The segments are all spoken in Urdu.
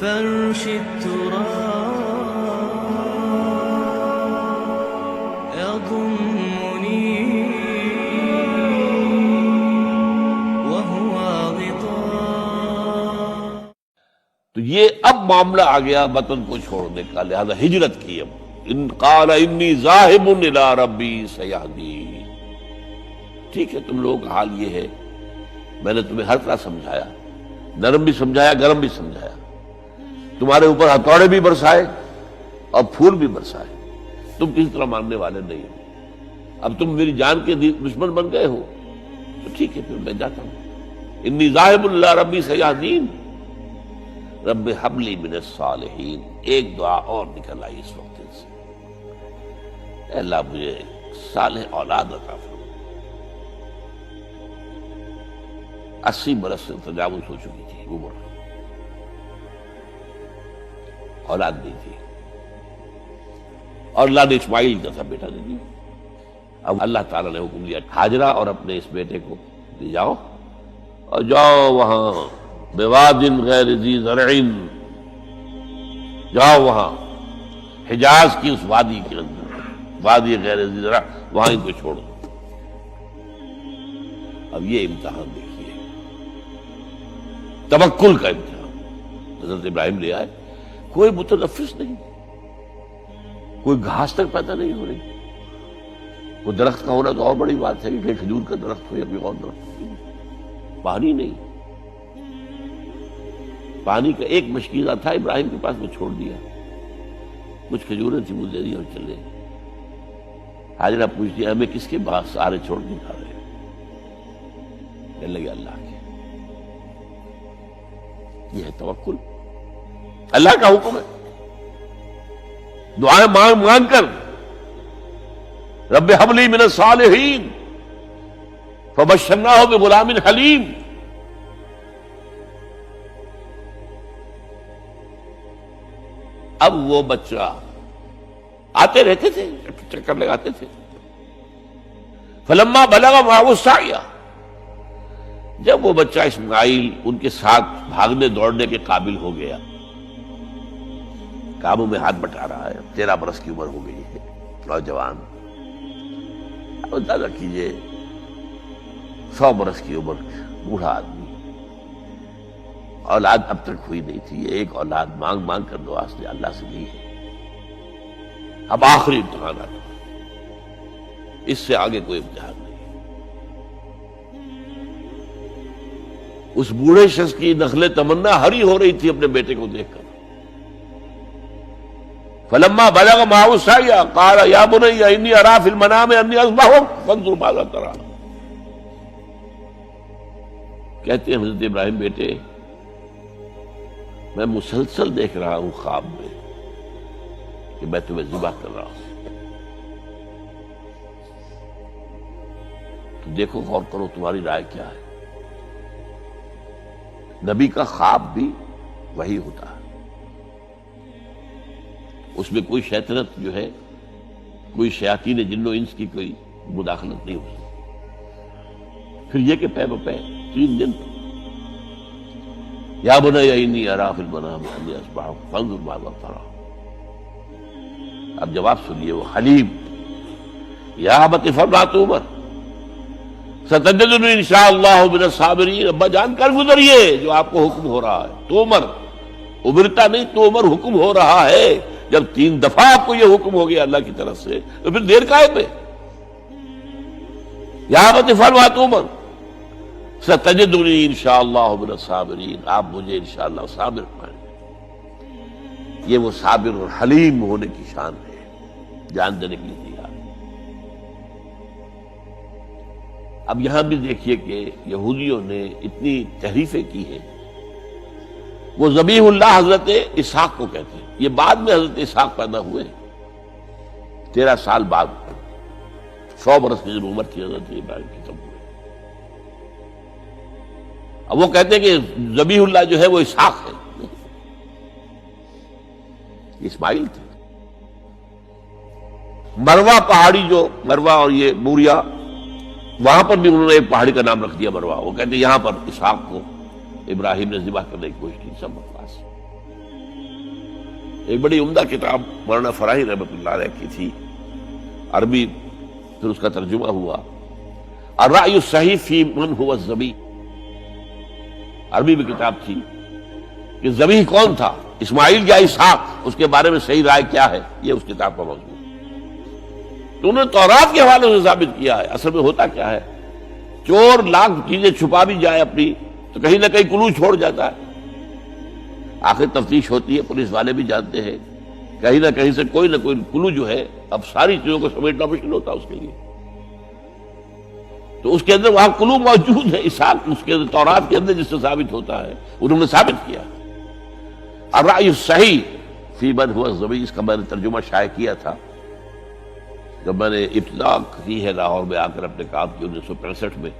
فرش التراب يضمني وهو غطاء. تو یہ اب معاملہ آ گیا وطن کو چھوڑنے کا، لہذا ہجرت کی. اب ان قال انی ذاہب الی ربی سیہدین. ٹھیک ہے، تم لوگوں کا حال یہ ہے، میں نے تمہیں ہر طرح سمجھایا، نرم بھی سمجھایا، گرم بھی سمجھایا، تمہارے اوپر ہتھوڑے بھی برسائے اور پھول بھی برسائے، تم کسی طرح ماننے والے نہیں ہو. اب تم میری جان کے دشمن بن گئے ہو تو ٹھیک ہے، پھر میں جاتا ہوں. انی ذاہب الی ربی سیہدین رب ہب لی من الصالحین. ایک دعا اور نکل آئی اس وقت سے، اے اللہ مجھے صالح اولاد عطا فرما. 80 برس سے تجاوز ہو چکی تھی عمر، اولاد نہیں تھی، اور اللہ نے اسماعیل کا تھا بیٹا دے دیا. اب اللہ تعالیٰ نے حکم دیا ہاجرہ اور اپنے اس بیٹے کو لے جاؤ اور جاؤ وہاں بواد غیر ذی زرع، جاؤ وہاں حجاز کی اس وادی کے اندر، وادی غیر ذی زرع، وہاں ان کو چھوڑو. اب یہ امتحان دیکھیے، توکل کا امتحان. حضرت ابراہیم لے آئے، کوئی متنفس نہیں، کوئی گھاس تک پیدا نہیں ہو رہی. وہ درخت کا ہونا تو اور بڑی بات ہے کہ کھجور کا درخت ہو یا کوئی اور درخت ہو. پانی نہیں، پانی کا ایک مشکیزہ تھا ابراہیم کے پاس، وہ چھوڑ دیا. کچھ کھجوریں تھی وہ دے دی اور چلے. حاجرہ پوچھتی ہے ہمیں کس کے بعد سارے چھوڑ کے کھا رہے ہیں؟ کہنے لگے اللہ کے. یہ ہے توکل، اللہ کا حکم ہے. دعائیں مانگ مانگ کر رب ہب لی من الصالحین فبشرناہ بغلام حلیم. اب وہ بچہ آتے رہتے تھے، چکر لگاتے تھے. فلما بلغ معه السعی، جب وہ بچہ اسماعیل ان کے ساتھ بھاگنے دوڑنے کے قابل ہو گیا، کاموں میں ہاتھ بٹا رہا ہے، 13 برس کی عمر ہو گئی ہے، نوجوان. اب اندازہ کیجئے 100 برس کی عمر، بوڑھا آدمی، اولاد اب تک ہوئی نہیں تھی. ایک اولاد مانگ مانگ کر دعا سے اللہ سے دی ہے. اب آخری امتحان آتا، اس سے آگے کوئی امتحان نہیں. اس بوڑھے شخص کی نخل تمنا ہری ہو رہی تھی اپنے بیٹے کو دیکھ کر. فلما بلغ معه السعی قال یا بنی انی اری فی المنام انی اذبحک فانظر ماذا تری. کہتے ہیں حضرت ابراہیم بیٹے، میں مسلسل دیکھ رہا ہوں خواب میں کہ میں تمہیں ذبح کر رہا ہوں. تو دیکھو، غور کرو، تمہاری رائے کیا ہے؟ نبی کا خواب بھی وہی ہوتا ہے، اس میں کوئی شیطنت جو ہے، کوئی شیاطین جن و انس کی کوئی مداخلت نہیں ہو سکتی. پھر یہ کہ پے بپے 3 دن یا بنی انی اری فی المنام انی اذبحک فانظر ماذا تری. اب جواب سنیے، وہ حلیم. یا ابت افعل ما تؤمر ستجدنی ان شاء اللہ من الصابرین. ابا جان کر گزریے جو آپ کو حکم ہو رہا ہے. تومر، ابرتا نہیں، تومر حکم ہو رہا ہے. جب 3 دفعہ آپ کو یہ حکم ہو گیا اللہ کی طرف سے تو پھر دیر کاہے پہ؟ یا ابت افعل ما تؤمر ستجدنی ان شاء اللہ من الصابرین. آپ مجھے انشاءاللہ صابر پائیں گے. یہ وہ صابر اور حلیم ہونے کی شان ہے، جان دینے کے لیے تیار. اب یہاں بھی دیکھیے کہ یہودیوں نے اتنی تحریفیں کی ہیں. وہ ذبیح اللہ حضرت اسحاق کو کہتے ہیں. یہ بعد میں حضرت اسحاق پیدا ہوئے، 13 سال بعد، 100 برس کی جب عمر تھی حضرت ابراہیم کی تب ہوئے. اب وہ کہتے ہیں کہ ذبیح اللہ جو ہے وہ اسحاق ہے، اسماعیل تھے. مروہ پہاڑی، جو مروہ اور یہ موریا، وہاں پر بھی انہوں نے ایک پہاڑی کا نام رکھ دیا مروہ. وہ کہتے ہیں یہاں پر اسحاق کو ابراہیم نے ذبح کرنے کی کوشش کی. سب بکواس. ایک بڑی عمدہ کتاب مولانا فراہی رحمۃ اللہ علیہ کی تھی، عربی، پھر اس کا ترجمہ ہوا، الرأی الصحیح فی من هو الذبیح، عربی میں کتاب تھی کہ ذبیح کون تھا، اسماعیل یا اسحاق، اس کے بارے میں صحیح رائے کیا ہے، یہ اس کتاب کا موضوع ہے۔ تو انہوں نے تورات کے حوالے سے ثابت کیا ہے۔ اصل میں ہوتا کیا ہے، چور لاکھ چیزیں چھپا بھی جائے اپنی تو کہیں نہ کہیں کلو چھوڑ جاتا ہے، آخر تفتیش ہوتی ہے، پولیس والے بھی جانتے ہیں کہیں نہ کہیں سے کوئی نہ کوئی کلو جو ہے، اب ساری چیزوں کو سمیٹنا مشکل ہوتا ہے اس کے لیے، تو اس کے اندر وہاں کلو موجود ہے، اسحاق اس کے اندر تورات کے اندر جس سے ثابت ہوتا ہے، انہوں نے ثابت کیا۔ الرأی الصحیح فی من هو الذبیح، اس کا میں نے ترجمہ شائع کیا تھا جب میں نے ابتدا کی ہے لاہور میں آ کر اپنے کام کی 1965 میں،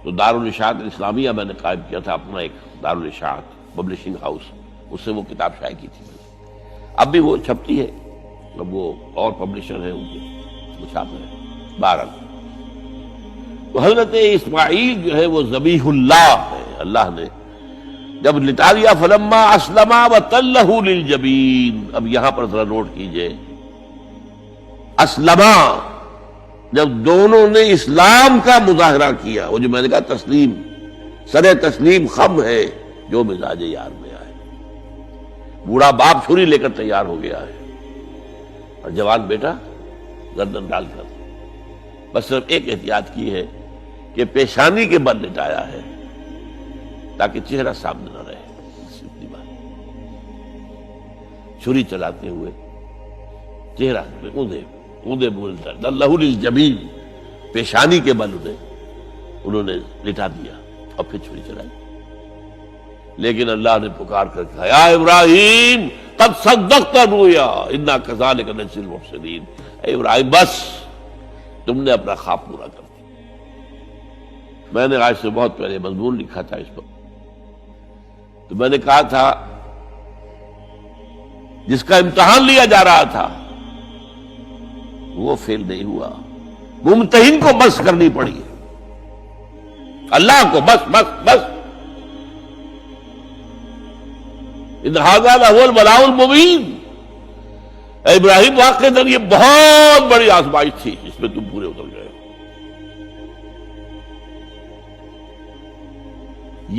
تو دارالاشاعت اسلامیہ میں نے قائم کیا تھا اپنا ایک دارالاشاعت پبلشنگ ہاؤس، اس سے وہ کتاب شائع کی تھی میں نے، اب بھی وہ چھپتی ہے، اب وہ اور پبلشر ہیں ان کے، وہ چھاپ رہے ہیں۔ بہرحال تو حضرت اسماعیل جو ہے وہ ذبیح اللہ ہے، اللہ نے جب لٹا دیا، فلما اسلما وتلہ للجبین، اب یہاں پر ذرا نوٹ کیجئے، اسلما، جب دونوں نے اسلام کا مظاہرہ کیا، وہ جو میں نے کہا تسلیم، سر تسلیم خم ہے جو مزاج یار میں آئے، بوڑھا باپ چھری لے کر تیار ہو گیا ہے اور جوان بیٹا گردن ڈال کر، بس صرف ایک احتیاط کی ہے کہ پیشانی کے بل لٹایا ہے تاکہ چہرہ سامنے نہ رہے، اتنی بات، چھری چلاتے ہوئے چہرہ اونده بولتا اللہ للجبین، پیشانی کے بل انہوں نے لٹا دیا اور پھر چھری چلائی، لیکن اللہ نے پکار کر کہا، یا ابراہیم قد صدقت الرؤیا انا کذلک نجزی المحسنین، اے ابراہیم بس تم نے اپنا خواب پورا کر دیا۔ میں نے آج سے بہت پہلے مضمون لکھا تھا اس پر، تو میں نے کہا تھا جس کا امتحان لیا جا رہا تھا وہ فیل نہیں ہوا، ممتحن کو بس کرنی پڑی، اللہ کو بس بس بس، ان ھذا لھو البلاء المبین، اے ابراہیم واقعتاً یہ بہت بڑی آزمائش تھی جس میں تم پورے اتر گئے۔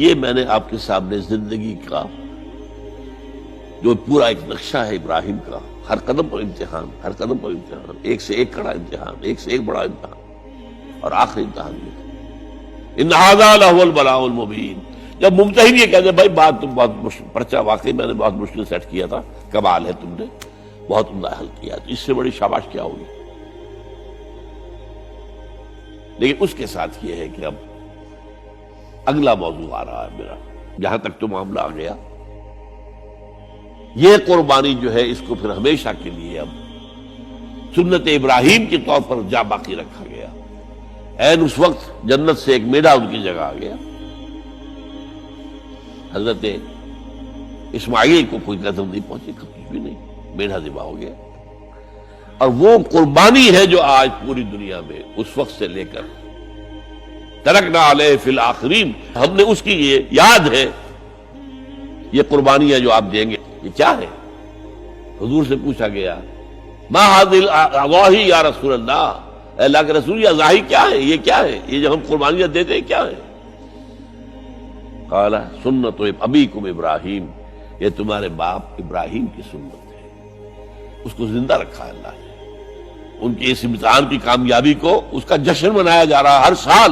یہ میں نے آپ کے سامنے زندگی کا جو پورا ایک نقشہ ہے ابراہیم کا، ہر قدم پر امتحان، ہر قدم پر امتحان، ایک سے ایک کڑا امتحان، ایک سے ایک بڑا امتحان، اور آخری امتحان یہ، ان ھذا لھو البلاء المبین۔ جب ممتحن یہ کہتے بھائی بات تم بہت مشکل، پرچہ واقعی میں نے بہت مشکل سیٹ کیا تھا، کمال ہے تم نے بہت عمدہ حل کیا، تو اس سے بڑی شاباش کیا ہوگی؟ لیکن اس کے ساتھ یہ ہے کہ اب اگلا موضوع آ رہا ہے میرا، جہاں تک تو معاملہ آ گیا، یہ قربانی جو ہے اس کو پھر ہمیشہ کے لیے اب سنت ابراہیم کے طور پر جا باقی رکھا گیا۔ عین اس وقت جنت سے ایک میڑا ان کی جگہ آ گیا، حضرت اسماعیل کو کوئی نظر نہیں پہنچی، کچھ بھی نہیں، میڑا ذبح ہو گیا، اور وہ قربانی ہے جو آج پوری دنیا میں اس وقت سے لے کر ترکنا علیہ فی الآخرین، ہم نے اس کی یہ یاد ہے، یہ قربانیاں جو آپ دیں گے یہ کیا ہے؟ حضور سے پوچھا گیا ما ھذی الاضاحی یا رسول اللہ، اے اللہ کے رسول یہ اضاحی کیا ہے، یہ کیا ہے، یہ جو ہم قربانیاں دیتے ہیں کیا ہے؟ قال سنت ابیکم ابراہیم، یہ تمہارے باپ ابراہیم کی سنت ہے، اس کو زندہ رکھا ہے اللہ نے، ان کے اس امتحان کی کامیابی کو اس کا جشن منایا جا رہا ہے، ہر سال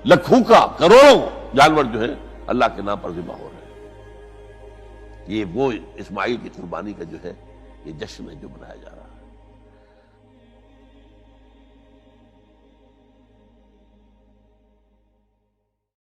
لاکھوں کا کروڑوں جانور جو ہے اللہ کے نام پر ذبح ہو رہے ہیں، یہ وہ اسماعیل کی قربانی کا جو ہے یہ جشن ہے جو منایا جا رہا ہے۔